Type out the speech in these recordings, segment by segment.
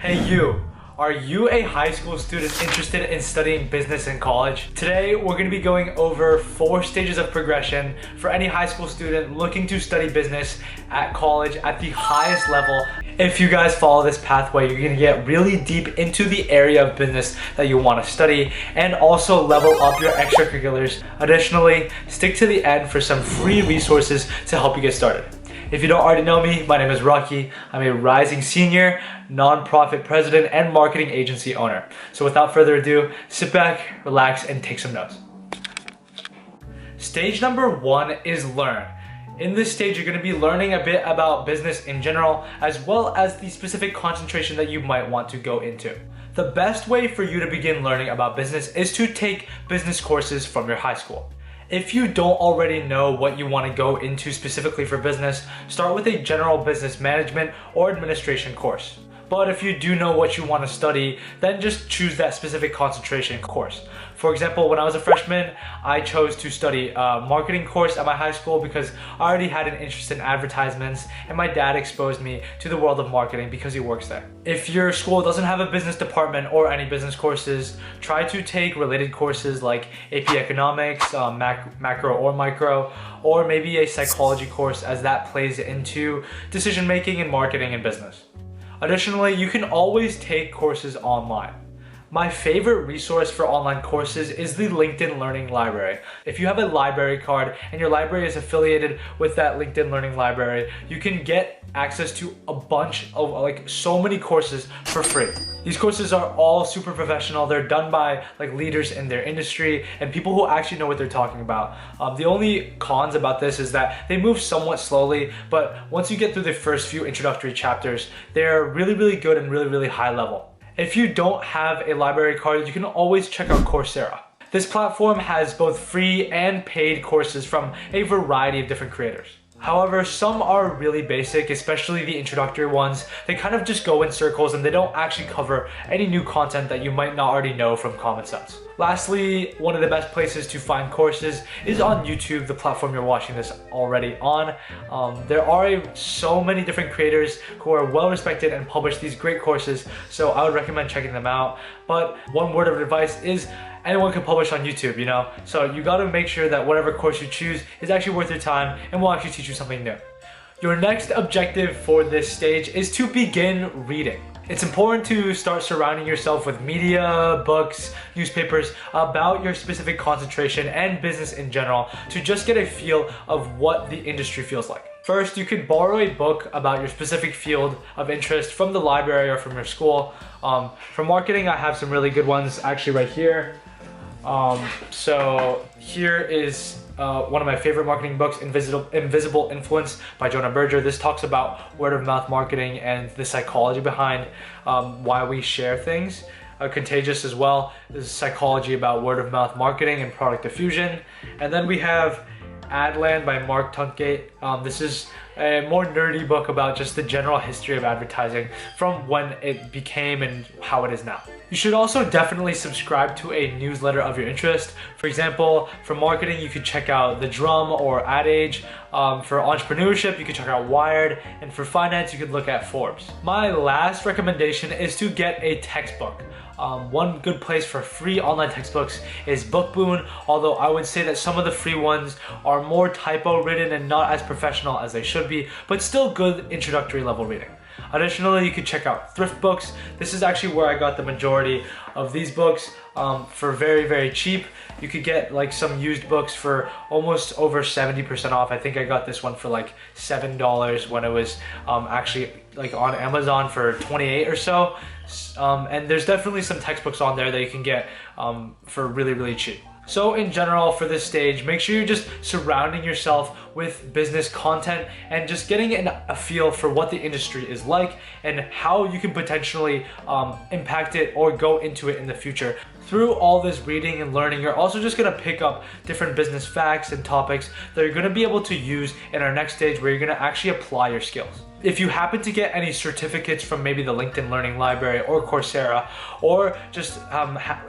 Hey you! Are you a high school student interested in studying business in college? Today, we're going to be going over 4 stages of progression for any high school student looking to study business at college at the highest level. If you guys follow this pathway, you're going to get really deep into the area of business that you want to study and also level up your extracurriculars. Additionally, stick to the end for some free resources to help you get started. If you don't already know me, my name is Rocky. I'm a rising senior, nonprofit president, and marketing agency owner. So without further ado, sit back, relax, and take some notes. Stage number 1 is learn. In this stage, you're going to be learning a bit about business in general, as well as the specific concentration that you might want to go into. The best way for you to begin learning about business is to take business courses from your high school. If you don't already know what you want to go into specifically for business, start with a general business management or administration course. But if you do know what you want to study, then just choose that specific concentration course. For example, when I was a freshman, I chose to study a marketing course at my high school because I already had an interest in advertisements and my dad exposed me to the world of marketing because he works there. If your school doesn't have a business department or any business courses, try to take related courses like AP Economics, macro or micro, or maybe a psychology course, as that plays into decision making and marketing in business. Additionally, you can always take courses online. My favorite resource for online courses is the LinkedIn Learning Library. If you have a library card and your library is affiliated with that LinkedIn Learning Library, you can get access to a bunch of so many courses for free. These courses are all super professional. They're done by leaders in their industry and people who actually know what they're talking about. The only cons about this is that they move somewhat slowly, but once you get through the first few introductory chapters, they're really good and really high level. If you don't have a library card, you can always check out Coursera. This platform has both free and paid courses from a variety of different creators. However, some are really basic, especially the introductory ones. They kind of just go in circles and they don't actually cover any new content that you might not already know from common sense. Lastly, one of the best places to find courses is on YouTube, the platform you're watching this already on. There are so many different creators who are well respected and publish these great courses, so I would recommend checking them out. But one word of advice is anyone can publish on YouTube, you know? So you gotta make sure that whatever course you choose is actually worth your time and will actually teach you something new. Your next objective for this stage is to begin reading. It's important to start surrounding yourself with media, books, newspapers about your specific concentration and business in general to just get a feel of what the industry feels like. First, you could borrow a book about your specific field of interest from the library or from your school. For marketing, I have some really good ones actually right here. So here is one of my favorite marketing books, Invisible Influence by Jonah Berger. This talks about word of mouth marketing and the psychology behind why we share things. Contagious as well. This is psychology about word of mouth marketing and product diffusion. And then we have Adland by Mark Tunkgate. This is a more nerdy book about just the general history of advertising from when it became and how it is now. You should also definitely subscribe to a newsletter of your interest. For example, for marketing, you could check out The Drum or Ad Age. For entrepreneurship, you could check out Wired. And for finance, you could look at Forbes. My last recommendation is to get a textbook. One good place for free online textbooks is Bookboon, although I would say that some of the free ones are more typo ridden and not as professional as they should be, but still good introductory level reading. Additionally, you could check out thrift books. This is actually where I got the majority of these books for very cheap. You could get some used books for almost over 70% off. I think I got this one for $7 when it was actually on Amazon for 28 or so. And there's definitely some textbooks on there that you can get for really cheap. So in general, for this stage, make sure you're just surrounding yourself with business content and just getting a feel for what the industry is like and how you can potentially impact it or go into it in the future. Through all this reading and learning, you're also just going to pick up different business facts and topics that you're going to be able to use in our next stage where you're going to actually apply your skills. If you happen to get any certificates from maybe the LinkedIn Learning Library or Coursera, or just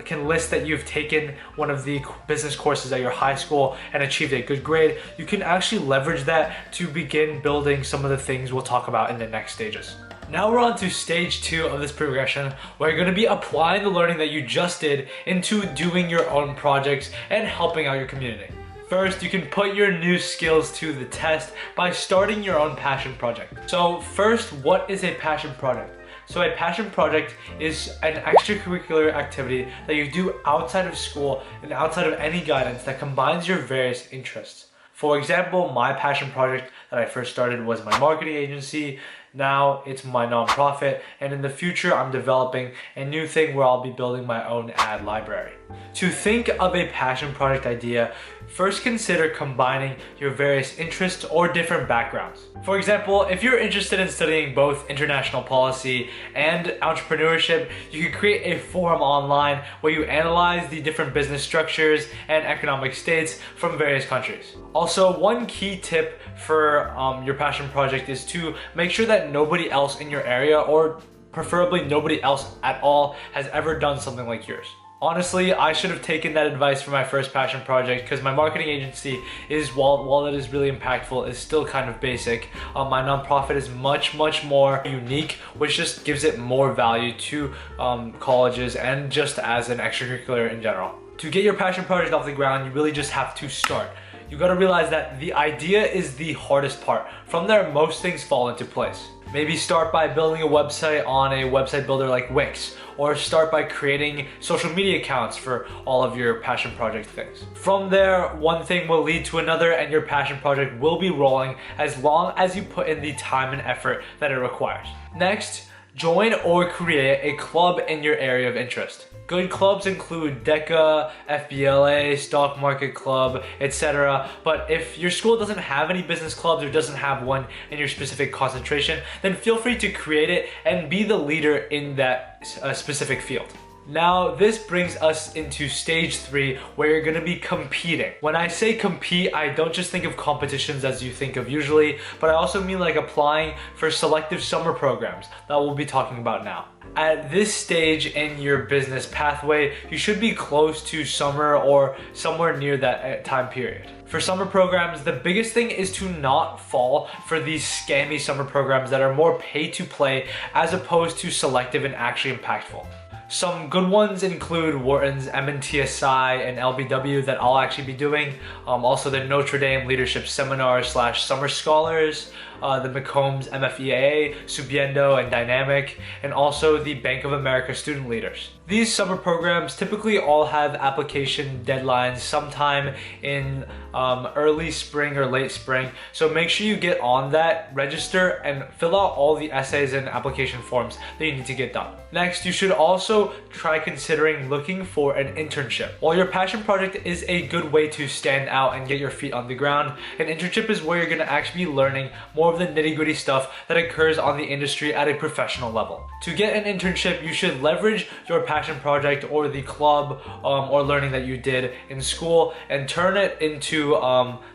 can list that you've taken one of the business courses at your high school and achieved a good grade, you can actually leverage that to begin building some of the things we'll talk about in the next stages. Now we're on to stage 2 of this progression, where you're going to be applying the learning that you just did into doing your own projects and helping out your community. First, you can put your new skills to the test by starting your own passion project. So first, what is a passion project? So a passion project is an extracurricular activity that you do outside of school and outside of any guidance that combines your various interests. For example, my passion project that I first started was my marketing agency. Now it's my nonprofit, and in the future I'm developing a new thing where I'll be building my own ad library. To think of a passion project idea, first consider combining your various interests or different backgrounds. For example, if you're interested in studying both international policy and entrepreneurship, you can create a forum online where you analyze the different business structures and economic states from various countries. Also, one key tip for your passion project is to make sure that nobody else in your area, or preferably nobody else at all, has ever done something like yours. Honestly, I should have taken that advice for my first passion project, because my marketing agency is, while it is really impactful, is still kind of basic. My nonprofit is much more unique, which just gives it more value to colleges and just as an extracurricular in general. To get your passion project off the ground, you really just have to start. You gotta realize that the idea is the hardest part. From there, most things fall into place. Maybe start by building a website on a website builder like Wix, or start by creating social media accounts for all of your passion project things. From there, one thing will lead to another and your passion project will be rolling as long as you put in the time and effort that it requires. Next, join or create a club in your area of interest. Good clubs include DECA, FBLA, Stock Market Club, etc. But if your school doesn't have any business clubs or doesn't have one in your specific concentration, then feel free to create it and be the leader in that specific field. Now, this brings us into stage 3, where you're gonna be competing. When I say compete, I don't just think of competitions as you think of usually, but I also mean like applying for selective summer programs that we'll be talking about now. At this stage in your business pathway, you should be close to summer or somewhere near that time period. For summer programs, the biggest thing is to not fall for these scammy summer programs that are more pay to play as opposed to selective and actually impactful. Some good ones include Wharton's MNTSI and LBW that I'll actually be doing. Also the Notre Dame Leadership Seminar / Summer Scholars, the McCombs MFEAA, Subiendo and Dynamic, and also the Bank of America Student Leaders. These summer programs typically all have application deadlines sometime in early spring or late spring, so make sure you get on that, register, and fill out all the essays and application forms that you need to get done. Next, you should also try considering looking for an internship. While your passion project is a good way to stand out and get your feet on the ground, an internship is where you're going to actually be learning more of the nitty-gritty stuff that occurs on the industry at a professional level. To get an internship, you should leverage your passion project or the club or learning that you did in school and turn it into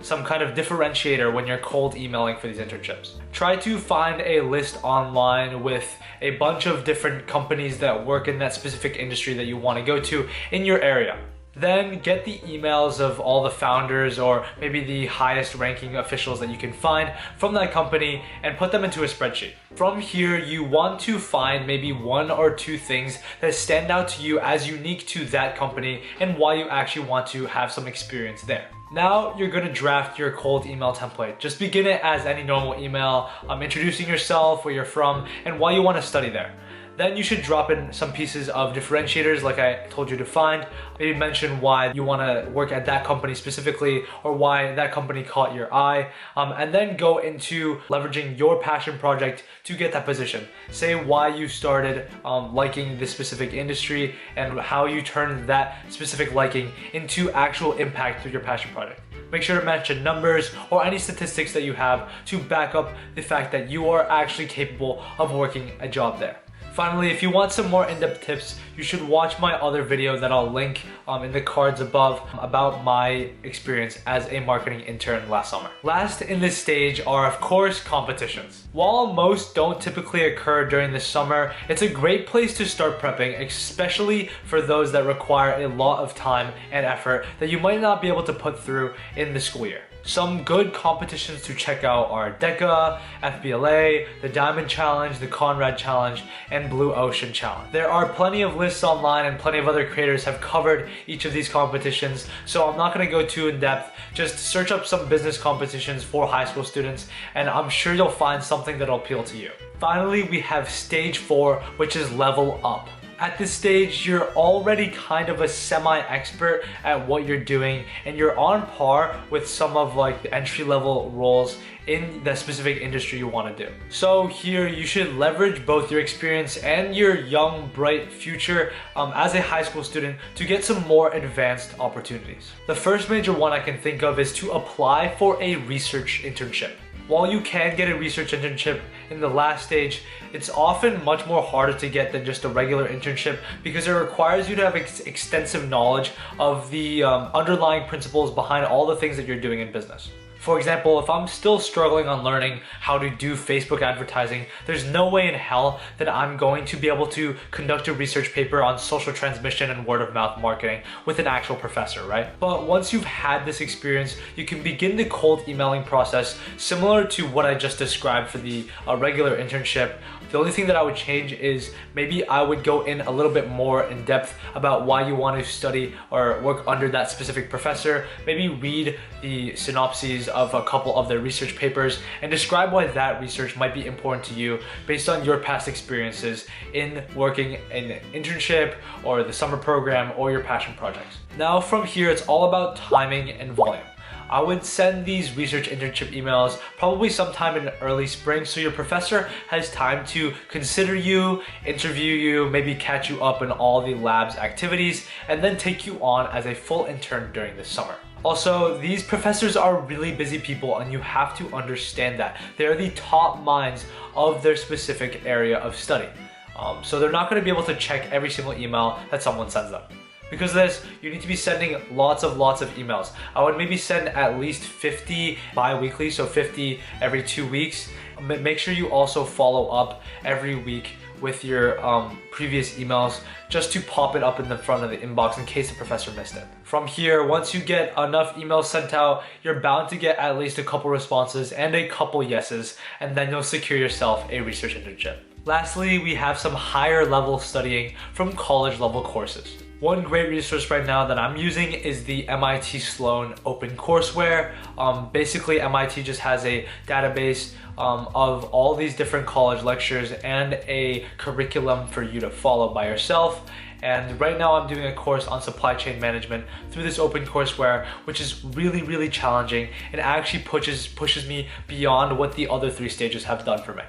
some kind of differentiator when you're cold emailing for these internships. Try to find a list online with a bunch of different companies that work in that specific industry that you want to go to in your area. Then get the emails of all the founders or maybe the highest ranking officials that you can find from that company and put them into a spreadsheet. From here, you want to find maybe 1 or 2 things that stand out to you as unique to that company and why you actually want to have some experience there. Now you're going to draft your cold email template. Just begin it as any normal email, introducing yourself, where you're from, and why you want to study there. Then you should drop in some pieces of differentiators like I told you to find. Maybe mention why you want to work at that company specifically or why that company caught your eye. And then go into leveraging your passion project to get that position. Say why you started liking this specific industry and how you turned that specific liking into actual impact through your passion project. Make sure to mention numbers or any statistics that you have to back up the fact that you are actually capable of working a job there. Finally, if you want some more in-depth tips, you should watch my other video that I'll link in the cards above about my experience as a marketing intern last summer. Last in this stage are, of course, competitions. While most don't typically occur during the summer, it's a great place to start prepping, especially for those that require a lot of time and effort that you might not be able to put through in the school year. Some good competitions to check out are DECA, FBLA, the Diamond Challenge, the Conrad Challenge, and Blue Ocean Challenge. There are plenty of lists online and plenty of other creators have covered each of these competitions, so I'm not going to go too in depth. Just search up some business competitions for high school students and I'm sure you'll find something that'll appeal to you. Finally, we have stage 4, which is level up. At this stage, you're already kind of a semi-expert at what you're doing and you're on par with some of like the entry-level roles in the specific industry you want to do. So here you should leverage both your experience and your young, bright future as a high school student to get some more advanced opportunities. The first major one I can think of is to apply for a research internship. While you can get a research internship in the last stage, it's often much more harder to get than just a regular internship because it requires you to have extensive knowledge of the underlying principles behind all the things that you're doing in business. For example, if I'm still struggling on learning how to do Facebook advertising, there's no way in hell that I'm going to be able to conduct a research paper on social transmission and word of mouth marketing with an actual professor, right? But once you've had this experience, you can begin the cold emailing process similar to what I just described for the regular internship. The only thing that I would change is maybe I would go in a little bit more in depth about why you want to study or work under that specific professor. Maybe read the synopses of a couple of their research papers and describe why that research might be important to you based on your past experiences in working in an internship or the summer program or your passion projects. Now from here, it's all about timing and volume. I would send these research internship emails probably sometime in early spring so your professor has time to consider you, interview you, maybe catch you up in all the lab's activities, and then take you on as a full intern during the summer. Also, these professors are really busy people and you have to understand that. They're the top minds of their specific area of study. So they're not going to be able to check every single email that someone sends them. Because of this, you need to be sending lots of emails. I would maybe send at least 50 bi-weekly, so 50 every 2 weeks. Make sure you also follow up every week with your previous emails just to pop it up in the front of the inbox in case the professor missed it. From here, once you get enough emails sent out, you're bound to get at least a couple responses and a couple yeses, and then you'll secure yourself a research internship. Lastly, we have some higher level studying from college level courses. One great resource right now that I'm using is the MIT Sloan OpenCourseWare. Basically, MIT just has a database of all these different college lectures and a curriculum for you to follow by yourself. And right now I'm doing a course on supply chain management through this OpenCourseWare, which is really challenging and actually pushes me beyond what the other 3 stages have done for me.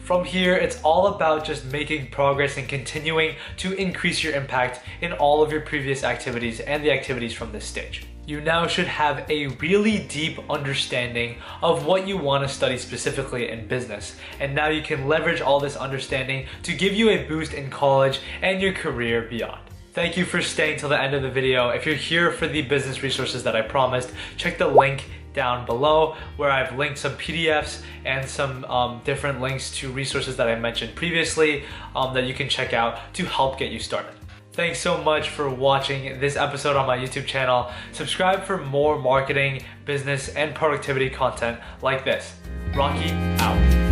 From here, it's all about just making progress and continuing to increase your impact in all of your previous activities and the activities from this stage. You now should have a really deep understanding of what you want to study specifically in business. And now you can leverage all this understanding to give you a boost in college and your career beyond. Thank you for staying till the end of the video. If you're here for the business resources that I promised, check the link down below where I've linked some PDFs and some different links to resources that I mentioned previously that you can check out to help get you started. Thanks so much for watching this episode on my YouTube channel. Subscribe for more marketing, business, and productivity content like this. Rocky out.